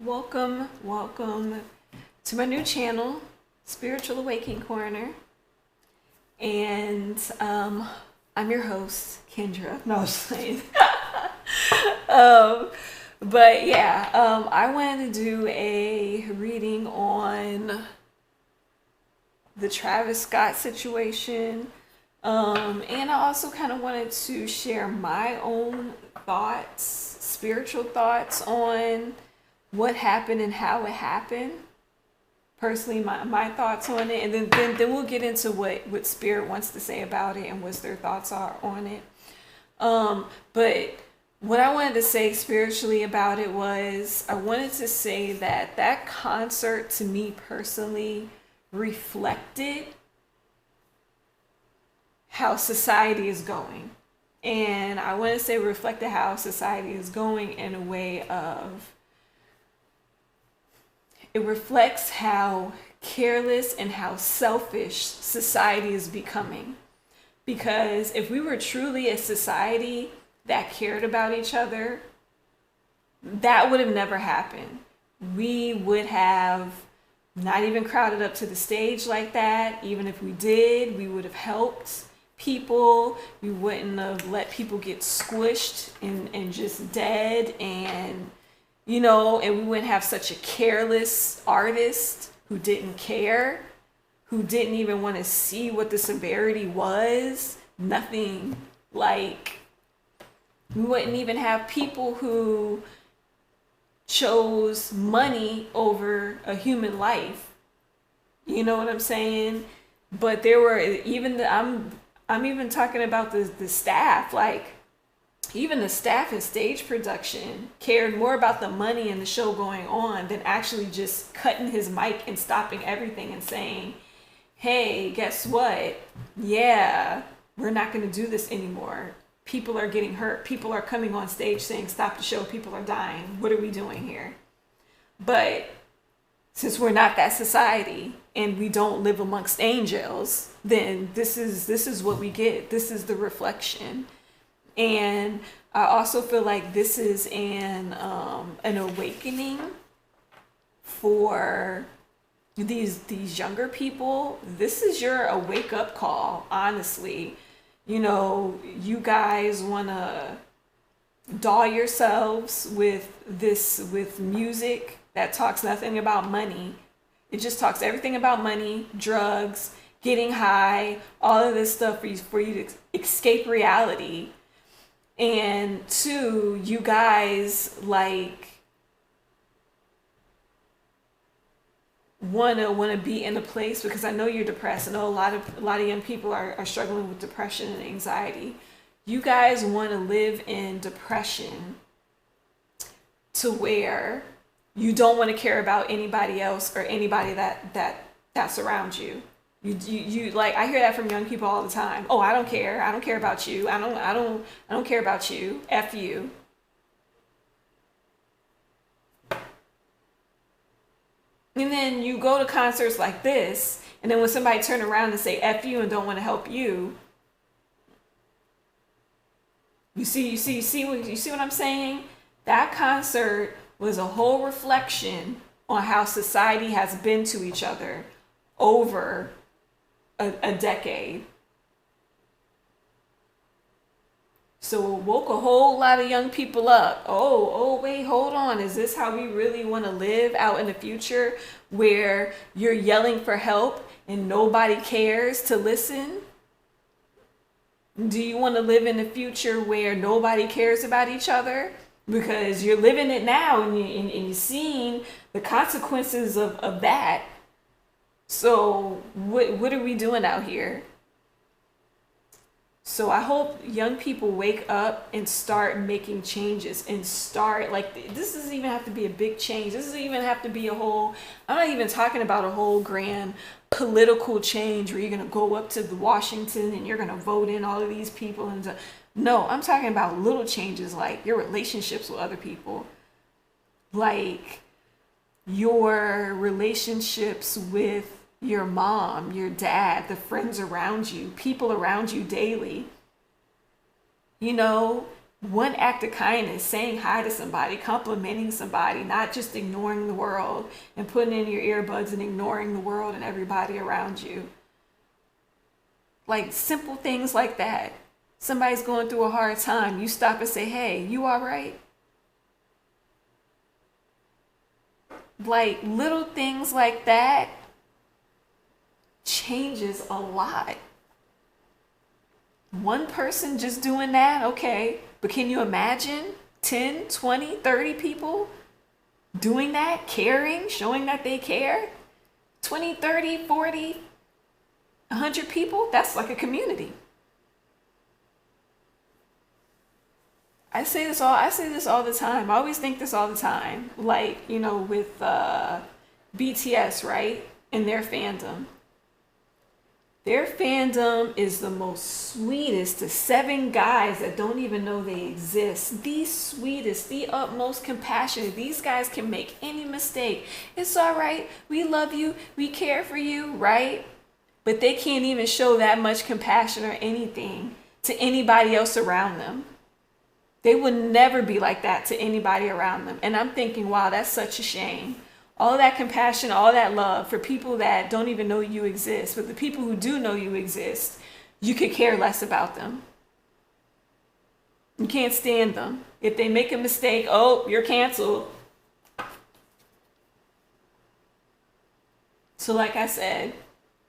Welcome to my new channel, Spiritual Awakening Corner. And I'm your host, Kendra. No, I was playing. I wanted to do a reading on the Travis Scott situation. And I also kind of wanted to share my own thoughts, spiritual thoughts on what happened and how it happened. Personally, my thoughts on it, and then we'll get into what Spirit wants to say about it and what their thoughts are on it. But what I wanted to say spiritually about it was I wanted to say that concert to me personally reflected how society is going. And I want to say reflected how society is going in a way of it reflects how careless and how selfish society is becoming. Because if we were truly a society that cared about each other, that would have never happened. We would have not even crowded up to the stage like that. Even if we did, we would have helped people. We wouldn't have let people get squished and just dead, and and we wouldn't have such a careless artist who didn't care, who didn't even want to see what the severity was. Nothing. Like, we wouldn't even have people who chose money over a human life. You know what I'm saying? But there were I'm even talking about the staff. Like, even the staff in stage production cared more about the money and the show going on than actually just cutting his mic and stopping everything and saying, hey, guess what? Yeah, we're not going to do this anymore. People are getting hurt. People are coming on stage saying, stop the show. People are dying. What are we doing here? But since we're not that society and we don't live amongst angels, then this is what we get. This is the reflection. And I also feel like this is an awakening for these younger people. This is your wake up call, honestly. You guys want to doll yourselves with music that talks nothing about money. It just talks everything about money, drugs, getting high, all of this stuff for you to escape reality. And two, you guys wanna be in a place, because I know you're depressed. I know a lot of young people are struggling with depression and anxiety. You guys want to live in depression to where you don't want to care about anybody else or anybody that's around you. You like, I hear that from young people all the time. Oh, I don't care. I don't care about you. I don't care about you. F you. And then you go to concerts like this, and then when somebody turn around and say F you and don't want to help you, you see what I'm saying? That concert was a whole reflection on how society has been to each other over a decade. So it woke a whole lot of young people up. Oh, wait, hold on. Is this how we really want to live out in the future, where you're yelling for help and nobody cares to listen? Do you want to live in the future where nobody cares about each other? Because you're living it now, and you're seeing the consequences of that. So what are we doing out here? So I hope young people wake up and start making changes, and start, like, this doesn't even have to be a big change. This doesn't even have to be I'm not even talking about a whole grand political change where you're going to go up to the Washington and you're going to vote in all of these people. No, I'm talking about little changes, like your relationships with other people. Like your relationships with your mom, your dad, the friends around you, people around you daily. One act of kindness, saying hi to somebody, complimenting somebody, not just ignoring the world and putting in your earbuds and ignoring the world and everybody around you. Like simple things like that. Somebody's going through a hard time. You stop and say, hey, you all right? Like little things like that changes a lot. One person just doing that, okay. But can you imagine 10, 20, 30 people doing that, caring, showing that they care? 20, 30, 40, 100 people? That's like a community. I say this all the time. I always think this all the time. Like, with BTS, right? And their fandom. Their fandom is the most sweetest. The 7 guys that don't even know they exist. The sweetest, the utmost compassionate. These guys can make any mistake. It's all right. We love you. We care for you, right? But they can't even show that much compassion or anything to anybody else around them. They would never be like that to anybody around them. And I'm thinking, wow, that's such a shame. All that compassion, all that love for people that don't even know you exist. But the people who do know you exist, you could care less about them. You can't stand them. If they make a mistake, oh, you're canceled. So like I said,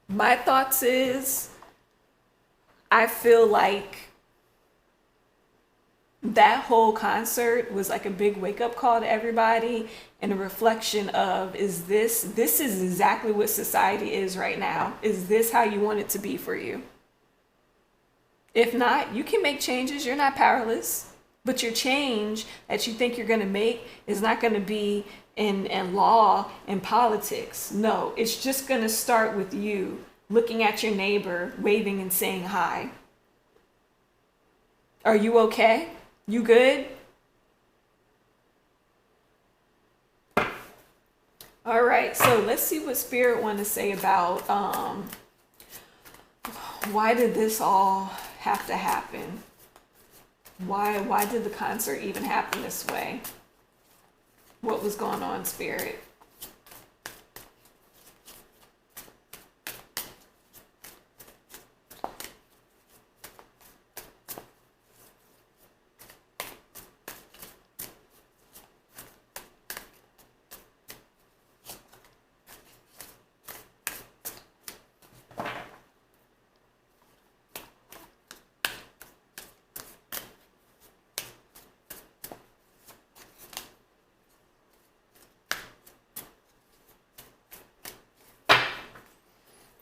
my thoughts is, I feel like that whole concert was like a big wake-up call to everybody and a reflection of, is this is exactly what society is right now. Is this how you want it to be for you? If not, you can make changes. You're not powerless. But your change that you think you're going to make is not going to be in law and politics. No, it's just going to start with you looking at your neighbor, waving and saying hi. Are you okay? You good? All right, so let's see what Spirit want to say about why did this all have to happen? Why did the concert even happen this way? What was going on, Spirit?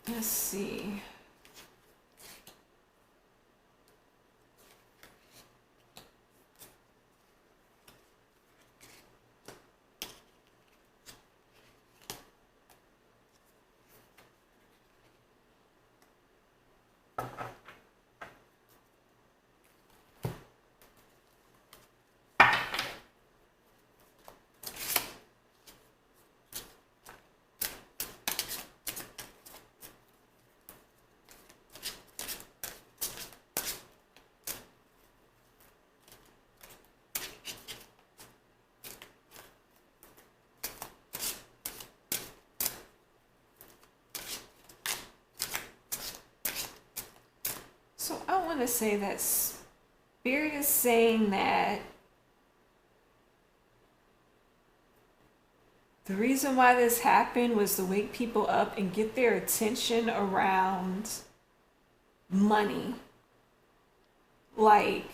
Let's see. So I want to say that Spirit is saying that the reason why this happened was to wake people up and get their attention around money. Like,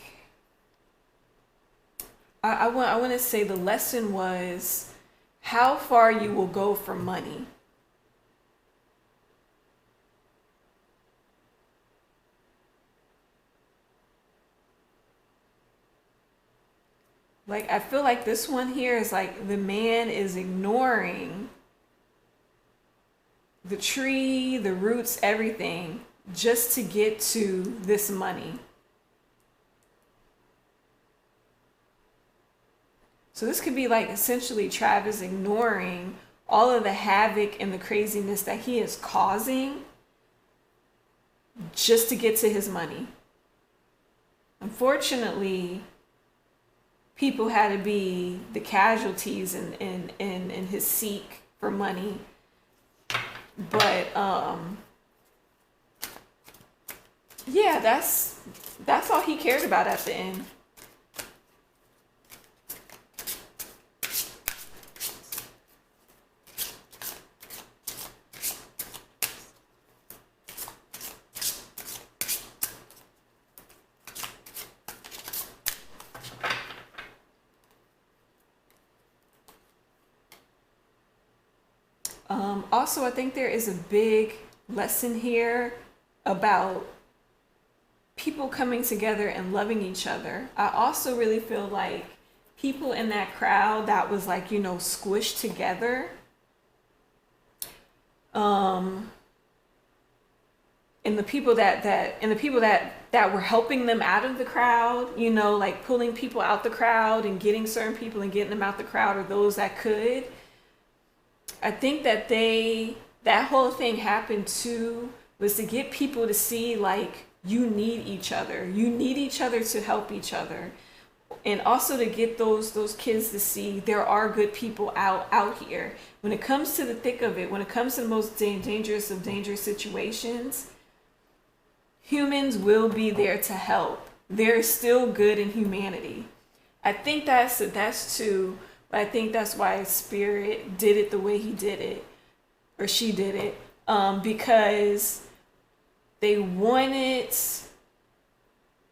I want to say the lesson was how far you will go for money. Like, I feel like this one here is like the man is ignoring the tree, the roots, everything, just to get to this money. So this could be like essentially Travis ignoring all of the havoc and the craziness that he is causing just to get to his money. Unfortunately, people had to be the casualties in his seek for money. But yeah, that's all he cared about at the end. Also, I think there is a big lesson here about people coming together and loving each other. I also really feel like people in that crowd that was like, squished together, um, and the people that were helping them out of the crowd, like pulling people out the crowd and getting certain people and getting them out the crowd, or those that could. I think that whole thing happened too, was to get people to see like you need each other. You need each other to help each other. And also to get those kids to see there are good people out here. When it comes to the thick of it, when it comes to the most dangerous of dangerous situations, humans will be there to help. There's still good in humanity. I think that's too. I think that's why Spirit did it the way he did it, or she did it, because they wanted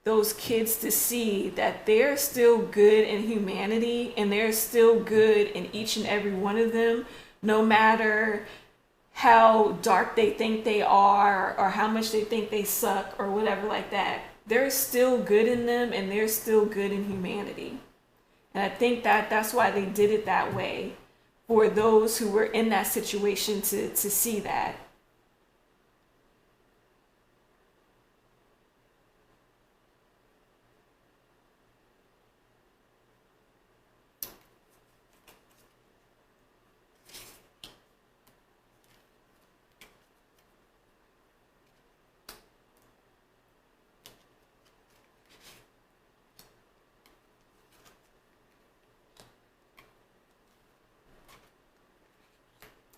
those kids to see that they're still good in humanity, and they're still good in each and every one of them, no matter how dark they think they are or how much they think they suck or whatever like that. There's still good in them, and they're still good in humanity. And I think that's why they did it that way, for those who were in that situation to see that.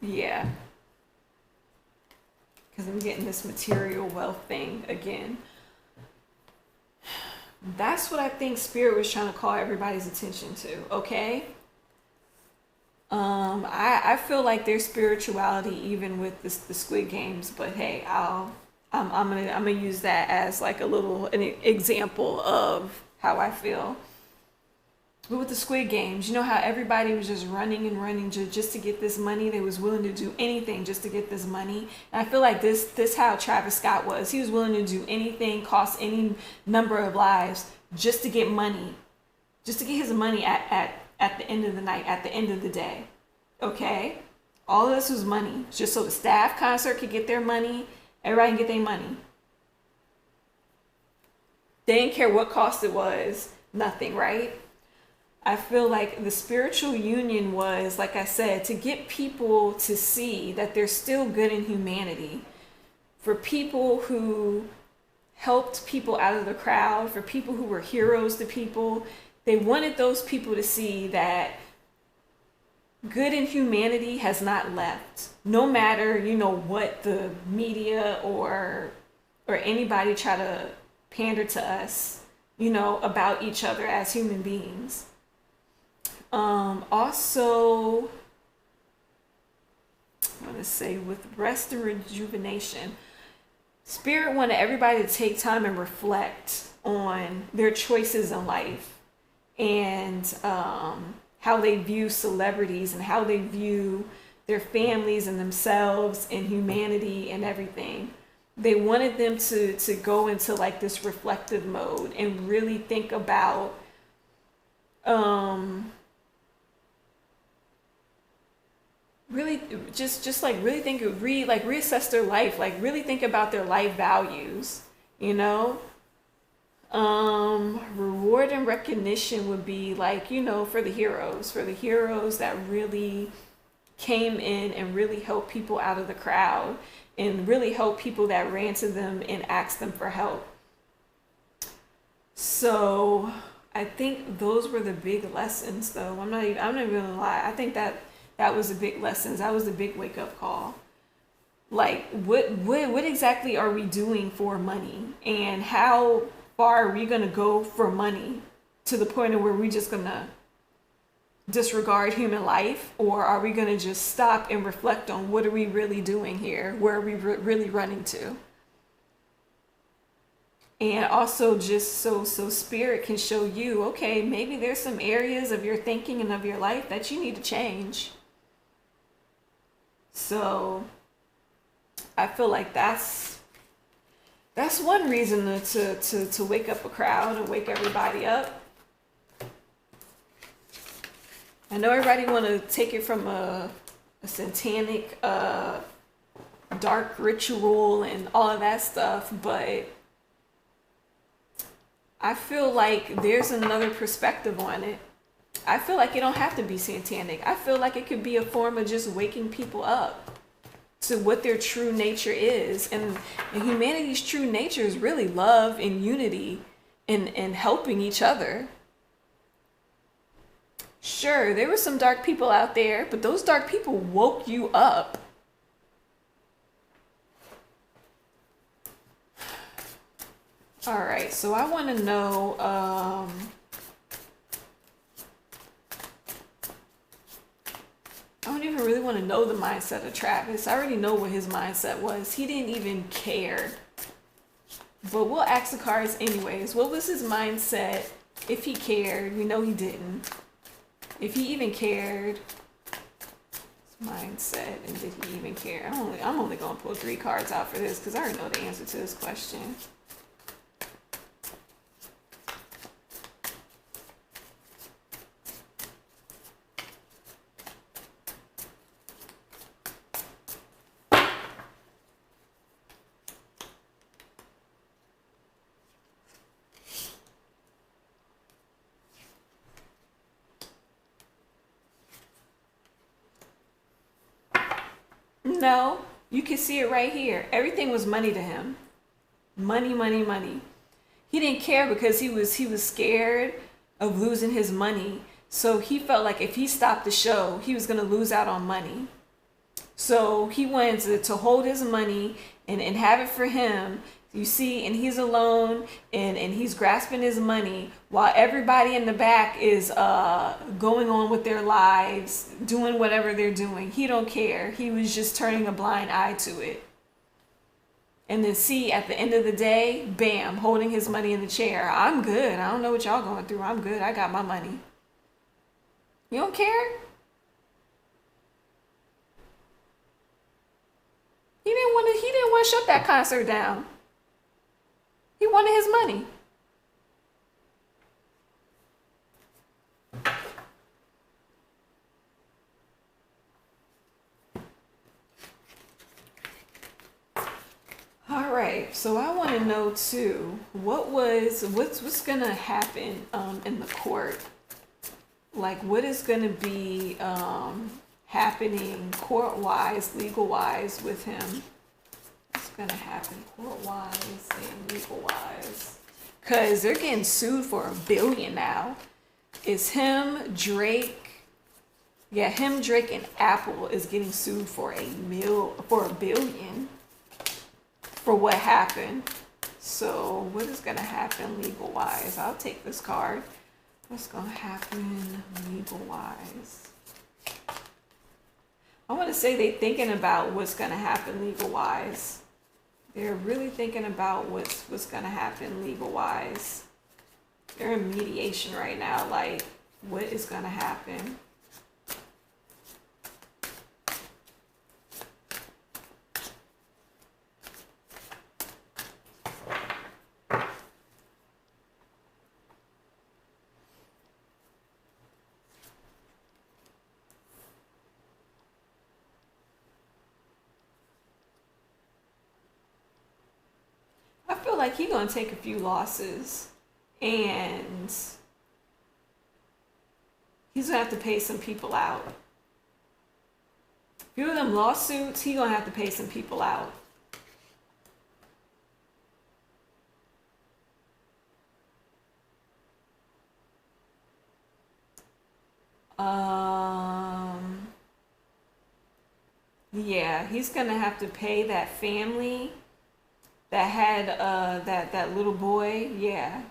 Yeah, because I'm getting this material wealth thing again. That's what I think Spirit was trying to call everybody's attention to, okay? I feel like there's spirituality even with the Squid Games, but hey, I'm gonna use that as like an example of how I feel. But with the Squid Games, you know how everybody was just running and running just to get this money. They was willing to do anything just to get this money. And I feel like this how Travis Scott was. He was willing to do anything, cost any number of lives, just to get money, just to get his money at the end of the night, at the end of the day. Okay, all of this was money, just so the staff concert could get their money. Everybody can get their money. They didn't care what cost it was. Nothing, right? I feel like the spiritual union was, like I said, to get people to see that they're still good in humanity. For people who helped people out of the crowd, for people who were heroes to people, they wanted those people to see that good in humanity has not left. No matter, what the media or anybody try to pander to us, about each other as human beings. Also, I want to say with rest and rejuvenation, Spirit wanted everybody to take time and reflect on their choices in life, and how they view celebrities and how they view their families and themselves and humanity and everything. They wanted them to go into like this reflective mode and really think about really just like really think of reassess their life, like really think about their life values, reward and recognition would be like, for the heroes that really came in and really helped people out of the crowd and really helped people that ran to them and asked them for help. So I think those were the big lessons, though. I'm not even gonna lie. I think that was the big lessons. That was the big wake up call. Like, what exactly are we doing for money, and how far are we gonna go for money, to the point of where we just gonna disregard human life, or are we gonna just stop and reflect on what are we really doing here? Where are we really running to? And also, just so spirit can show you, okay, maybe there's some areas of your thinking and of your life that you need to change. So I feel like that's one reason to wake up a crowd and wake everybody up. I know everybody want to take it from a satanic dark ritual and all of that stuff, but I feel like there's another perspective on it. I feel like it don't have to be satanic. I feel like it could be a form of just waking people up to what their true nature is. And humanity's true nature is really love and unity and helping each other. Sure, there were some dark people out there, but those dark people woke you up. All right, so I want to know, I don't even really want to know the mindset of Travis. I already know what his mindset was. He didn't even care. But we'll ask the cards anyways. What was his mindset if he cared? We know he didn't. If he even cared, his mindset, and did he even care? I'm only going to pull 3 cards out for this because I already know the answer to this question. No, you can see it right here. Everything was money to him. Money, money, money. He didn't care because he was scared of losing his money. So he felt like if he stopped the show, he was gonna lose out on money. So he wanted to hold his money and have it for him. You see, and he's alone and he's grasping his money while everybody in the back is going on with their lives, doing whatever they're doing. He don't care. He was just turning a blind eye to it. And then see, at the end of the day, bam, holding his money in the chair. I'm good. I don't know what y'all going through. I'm good. I got my money. You don't care? He didn't want to shut that concert down. He wanted his money. All right, so I want to know too, what's gonna happen in the court? Like, what is gonna be happening court-wise, legal-wise with him? What's gonna happen court-wise and legal-wise? Because they're getting sued for $1 billion now. It's him, Drake. Yeah, him, Drake, and Apple is getting sued for $1 billion for what happened. So what is gonna happen legal-wise? I'll take this card. What's gonna happen legal-wise? I want to say they're thinking about what's gonna happen legal-wise. They're really thinking about what's gonna happen legal-wise. They're in mediation right now. Like, what is gonna happen? I feel like he's gonna take a few losses, and he's gonna have to pay some people out. A few of them lawsuits, he's gonna have to pay some people out. Um, yeah, he's gonna have to pay that family that had that little boy. Yeah.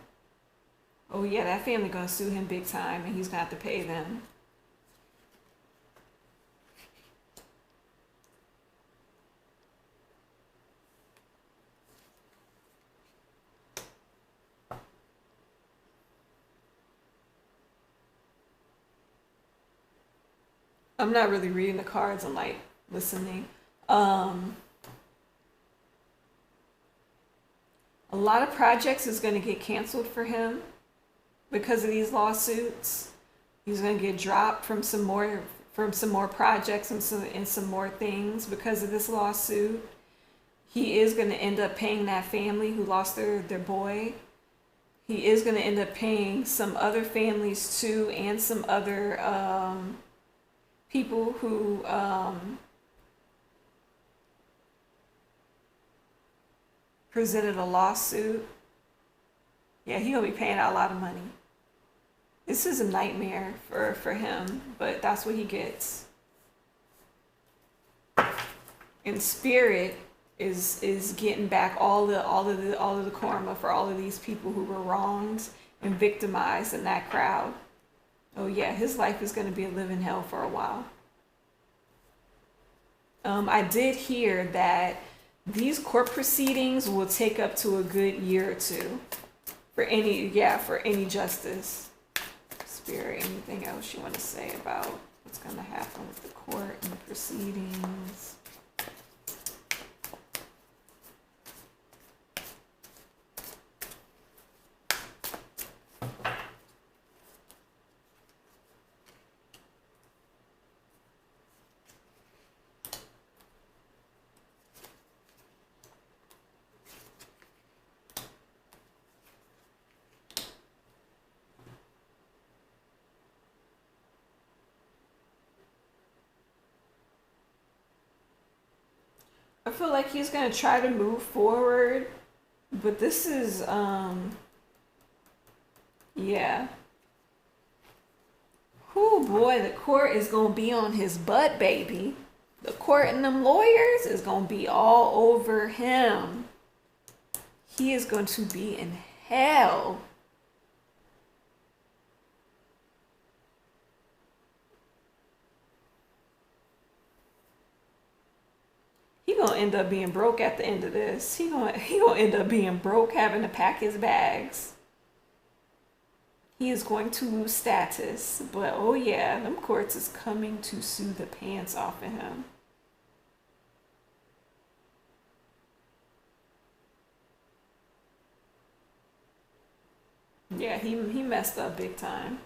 Oh yeah, that family gonna sue him big time, and he's gonna have to pay them. I'm not really reading the cards. I'm like listening. Um, a lot of projects is gonna get canceled for him because of these lawsuits. He's gonna get dropped from some more projects and some more things because of this lawsuit. He is gonna end up paying that family who lost their boy. He is gonna end up paying some other families too, and some other people who presented a lawsuit. Yeah, he gonna be paying out a lot of money. This is a nightmare for him, but that's what he gets. And Spirit is getting back all of the karma for all of these people who were wronged and victimized in that crowd. Oh yeah, his life is gonna be a living hell for a while. I did hear that these court proceedings will take up to a good year or two for any justice. Spirit, anything else you want to say about what's going to happen with the court and the proceedings? I feel like he's going to try to move forward, but this is yeah. Oh boy, the court is gonna be on his butt, baby. The court and them lawyers is gonna be all over him. He is going to be in hell. He gonna end up being broke at the end of this. He gonna end up being broke, having to pack his bags. He is going to lose status, but oh yeah, them courts is coming to sue the pants off of him. Yeah, he messed up big time.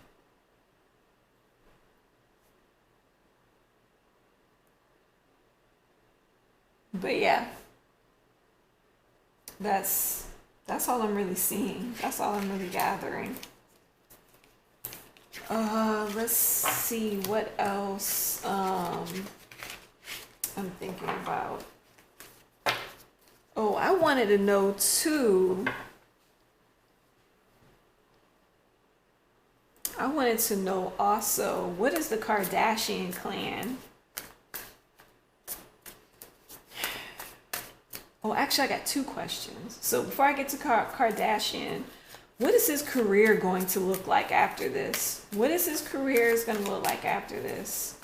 But yeah, that's that's all I'm really seeing. That's all I'm really gathering. Let's see what else I'm thinking about. Oh, I wanted to know too. I wanted to know also, what is the Kardashian clan? Oh, actually, I got two questions. So before I get to Kardashian, what is his career going to look like after this? What is his career is going to look like after this?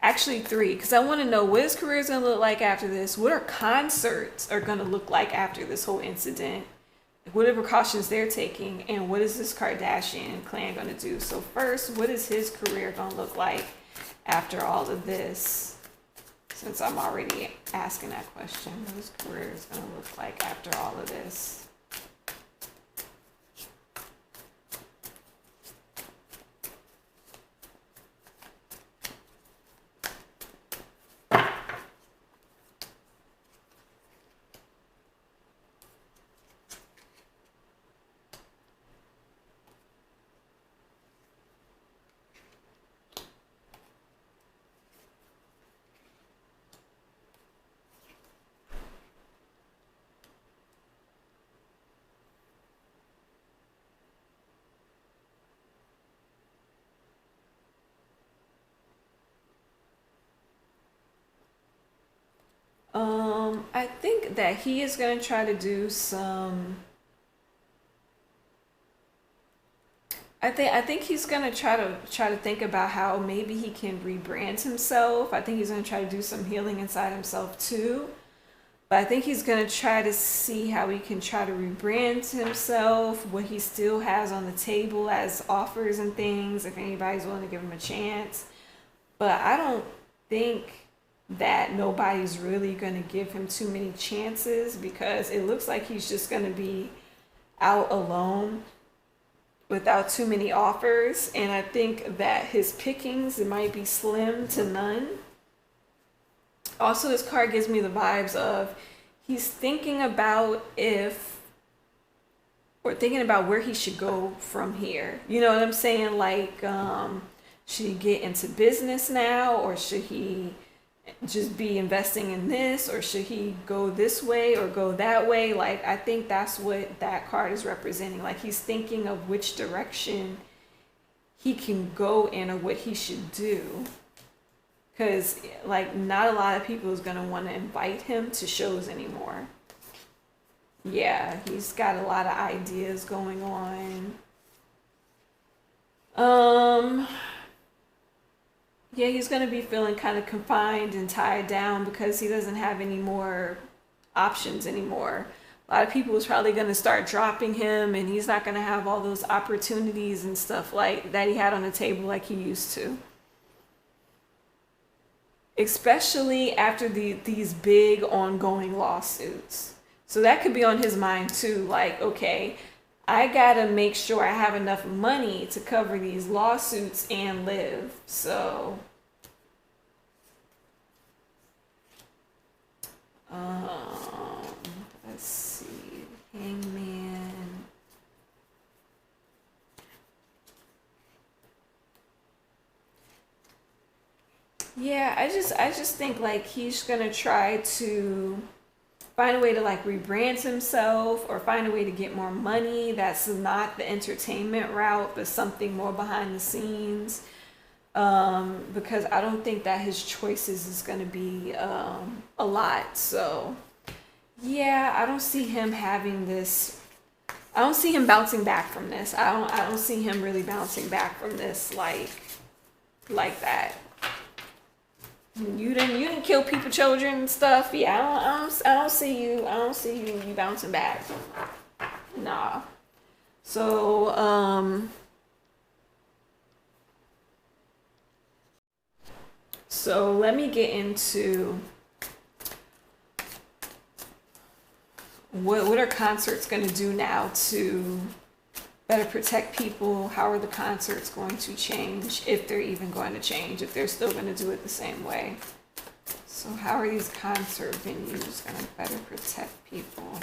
Actually, three, because I want to know what his career is going to look like after this. What are concerts are going to look like after this whole incident? What are precautions they're taking? And what is this Kardashian clan going to do? So first, what is his career going to look like after all of this? Since I'm already asking that question, what his career is going to look like after all of this? I think that he is going to try to do some. I think he's gonna try to think about how maybe he can rebrand himself. I think he's gonna try to do some healing inside himself too. But I think he's gonna try to see how he can try to rebrand himself, what he still has on the table as offers and things, if anybody's willing to give him a chance. But I don't think that nobody's really gonna give him too many chances because it looks like he's just gonna be out alone without too many offers, and I think that his pickings it might be slim to none. Also, this card gives me the vibes of he's thinking about if or thinking about where he should go from here. You know what I'm saying? Like, should he get into business now, or should he just be investing in this, or should he go this way or go that way? Like, I think that's what that card is representing. Like, he's thinking of which direction he can go in or what he should do. Because, like, not a lot of people is going to want to invite him to shows anymore. Yeah, he's got a lot of ideas going on. Um, yeah, he's going to be feeling kind of confined and tied down because he doesn't have any more options anymore. A lot of people is probably going to start dropping him, and he's not going to have all those opportunities and stuff like that he had on the table like he used to. Especially after these big ongoing lawsuits. So that could be on his mind too. Like, okay, I gotta make sure I have enough money to cover these lawsuits and live. So, um, let's see, Hangman. Yeah, I just think like he's gonna try to find a way to like rebrand himself or find a way to get more money that's not the entertainment route but something more behind the scenes, because I don't think that his choices is going to be a lot. So yeah, I don't see him having this. I don't see him bouncing back from this. I don't see him really bouncing back from this like that. You didn't kill people, children and stuff. Yeah, I don't see you bouncing back. Nah. So so let me get into what are concerts going to do now to better protect people. How are the concerts going to change, if they're even going to change, if they're still going to do it the same way? So how are these concert venues going to better protect people?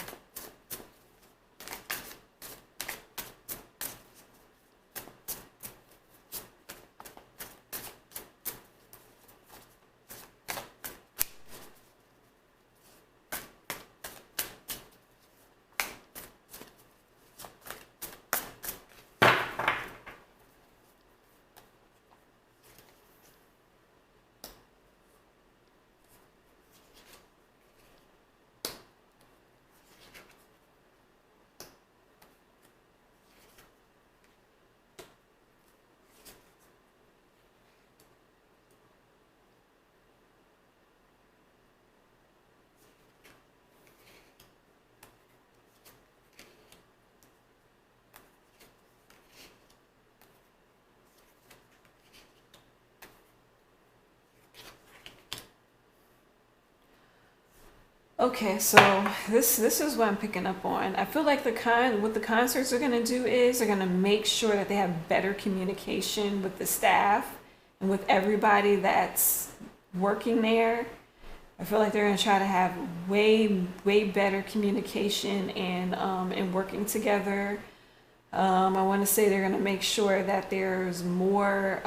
Okay, so this is what I'm picking up on. I feel like what the concerts are gonna do is they're gonna make sure that they have better communication with the staff and with everybody that's working there. I feel like they're gonna try to have way better communication and working together. I want to say they're gonna make sure that there's more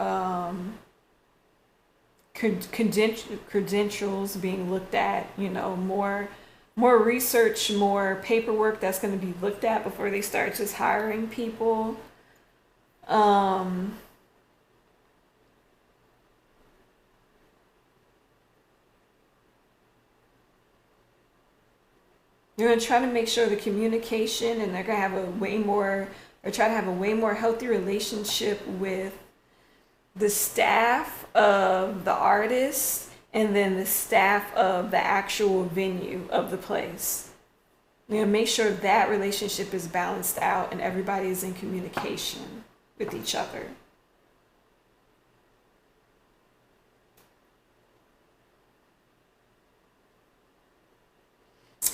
credentials being looked at, more research, more paperwork that's going to be looked at before they start just hiring people. um They're going to try to make sure the communication, and they're going to have a way more, or try to have a way more healthy relationship with the staff of the artists and then the staff of the actual venue of the place. Make sure that relationship is balanced out and everybody is in communication with each other.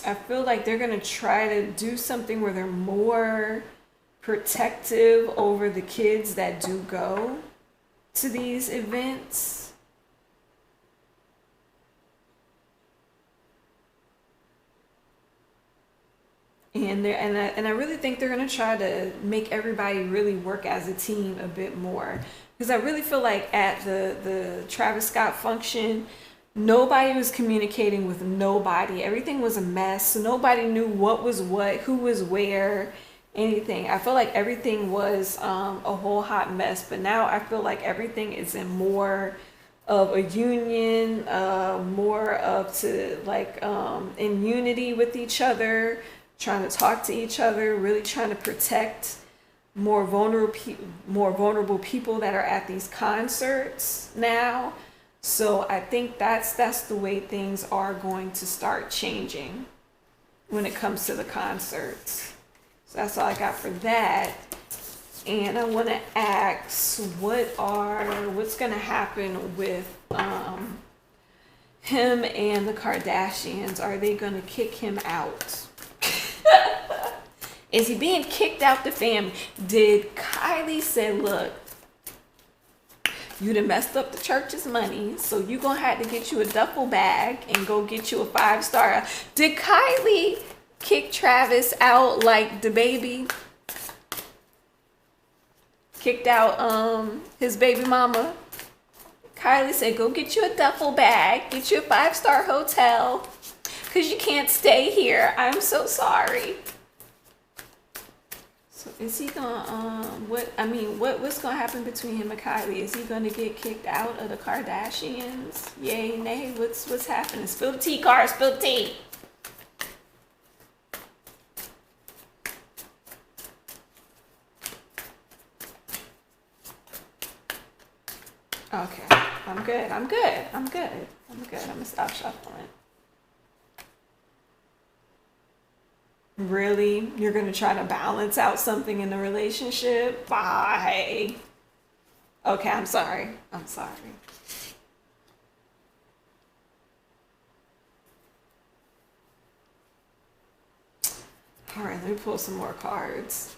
I feel like they're going to try to do something where they're more protective over the kids that do go to these events. And I really think they're going to try to make everybody really work as a team a bit more. Because I really feel like at the Travis Scott function, nobody was communicating with nobody. Everything was a mess. So nobody knew what was what, who was where, anything. I feel like everything was a whole hot mess. But now I feel like everything is in more of a union, more of to like in unity with each other, trying to talk to each other, really trying to protect more vulnerable people that are at these concerts now. So I think that's the way things are going to start changing when it comes to the concerts. So that's all I got for that. And I want to ask, what's going to happen with him and the Kardashians? Are they going to kick him out? Is he being kicked out the family? Did Kylie say, look, you done messed up the church's money, so you gonna have to get you a duffel bag and go get you a 5-star. Did Kylie kick Travis out like the baby kicked out his baby mama? Kylie said, go get you a duffel bag, get you a 5-star hotel, because you can't stay here. I'm so sorry. So is he gonna what's gonna happen between him and Kylie? Is he gonna get kicked out of the Kardashians? Yay, nay, what's happening? Spill the tea, Car, spill the tea. Okay, I'm good. I'm gonna stop shuffling. Really? You're going to try to balance out something in the relationship? Bye. Okay, I'm sorry. All right, let me pull some more cards.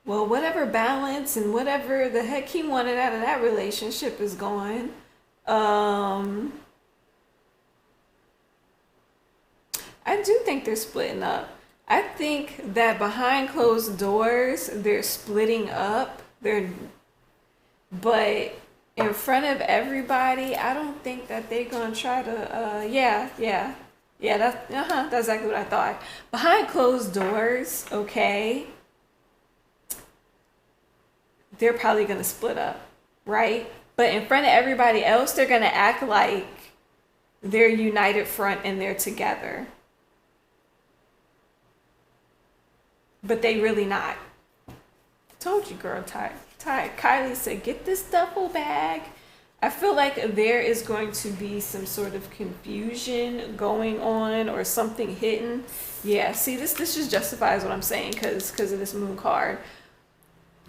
Well, whatever balance and whatever the heck he wanted out of that relationship is gone. I do think they're splitting up. I think that behind closed doors, they're splitting up. But in front of everybody, I don't think that they're gonna try to. Yeah. That's exactly what I thought. Behind closed doors, okay. They're probably going to split up, right? But in front of everybody else, they're going to act like they're united front and they're together. But they really not. Told you, girl, tired. Kylie said, get this duffel bag. I feel like there is going to be some sort of confusion going on or something hidden. Yeah, see, this just justifies what I'm saying because of this moon card.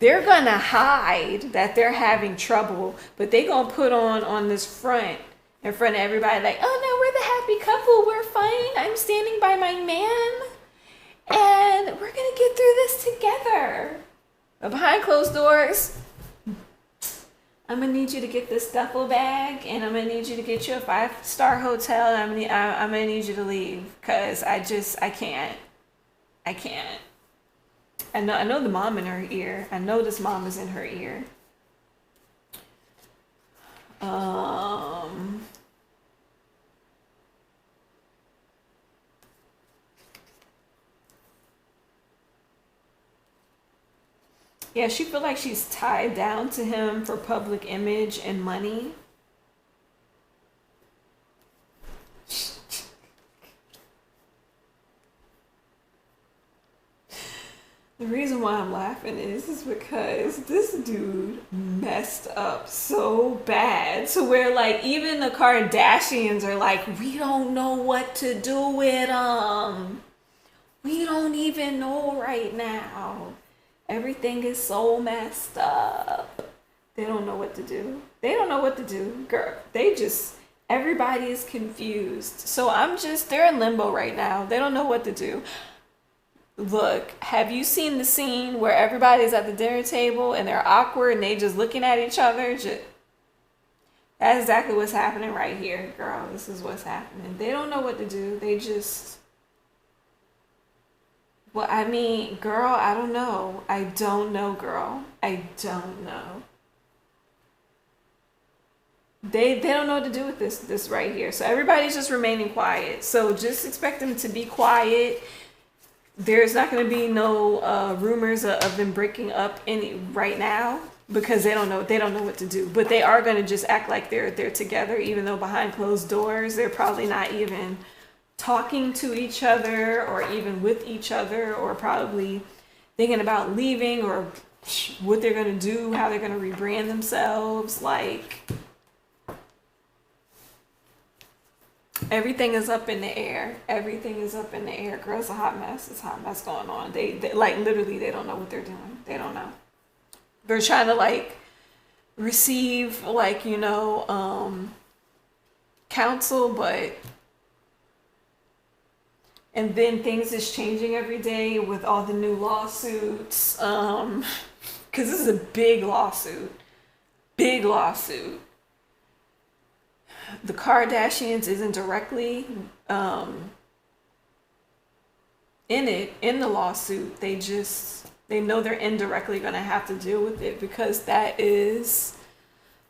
They're going to hide that they're having trouble, but they're going to put on this front in front of everybody like, oh no, we're the happy couple. We're fine. I'm standing by my man. And we're going to get through this together. But behind closed doors, I'm going to need you to get this duffel bag, and I'm going to need you to get you a 5-star hotel, and I'm going to need you to leave because I can't. I know the mom in her ear. I know this mom is in her ear. Yeah, she feel like she's tied down to him for public image and money. The reason why I'm laughing is because this dude messed up so bad to where like even the Kardashians are like, we don't know what to do with him. We don't even know right now. Everything is so messed up. They don't know what to do. They don't know what to do, girl. Everybody is confused. So they're in limbo right now. They don't know what to do. Look, have you seen the scene where everybody's at the dinner table and they're awkward and they just looking at each other? That's exactly what's happening right here, girl. This is what's happening. They don't know what to do. Well, I mean, girl, I don't know. I don't know, girl. I don't know. They don't know what to do with this right here. So everybody's just remaining quiet. So just expect them to be quiet. There's not going to be no rumors of them breaking up right now because they don't know what to do. But they are going to just act like they're together, even though behind closed doors they're probably not even talking to each other or even with each other, or probably thinking about leaving or what they're going to do, how they're going to rebrand themselves. Like, everything is up in the air. Everything is up in the air. Girl, it's a hot mess. It's a hot mess going on. They like literally they don't know what they're doing. They don't know. They're trying to like receive like, counsel, but and then things is changing every day with all the new lawsuits. Because this is a big lawsuit. Big lawsuit. The Kardashians isn't directly in the lawsuit. They know they're indirectly going to have to deal with it because that is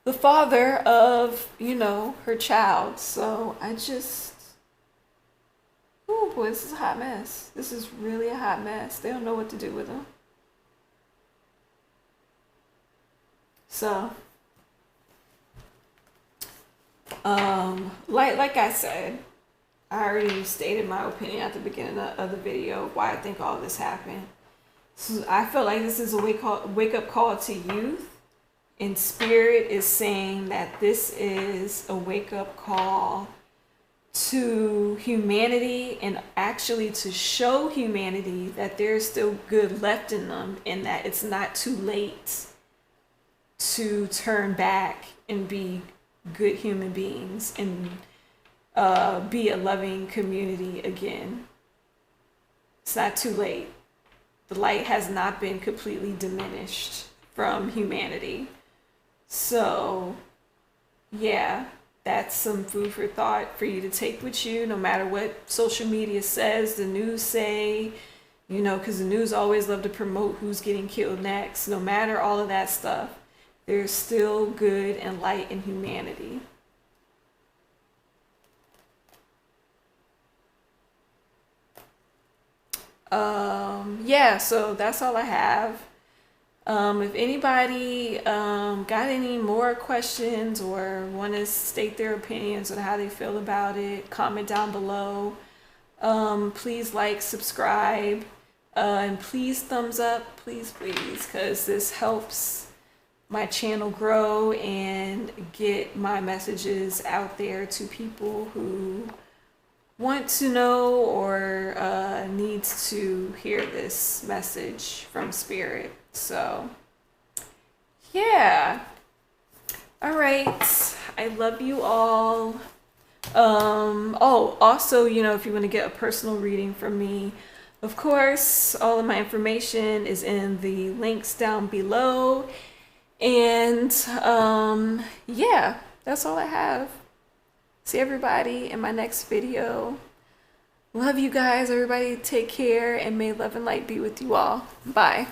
the father of, her child. So oh boy, this is a hot mess. This is really a hot mess. They don't know what to do with them. So like I said, I already stated my opinion at the beginning of the video why I think all this happened. So I feel like this is a wake up call to youth, and Spirit is saying that this is a wake up call to humanity, and actually to show humanity that there's still good left in them, and that it's not too late to turn back and be good human beings and be a loving community again. It's not too late. The light has not been completely diminished from humanity. So yeah, that's some food for thought for you to take with you, no matter what social media says, the news say, because the news always love to promote who's getting killed next. No matter all of that stuff, there's still good and light in humanity. Yeah, so that's all I have. If anybody got any more questions or want to state their opinions on how they feel about it, comment down below. Please like, subscribe, and please thumbs up, please, because this helps my channel grow and get my messages out there to people who want to know or needs to hear this message from Spirit. So yeah, all right, I love you all. Also, if you want to get a personal reading from me, of course, all of my information is in the links down below. And yeah, that's all I have. See everybody in my next video. Love you guys. Everybody take care, and may love and light be with you all. Bye.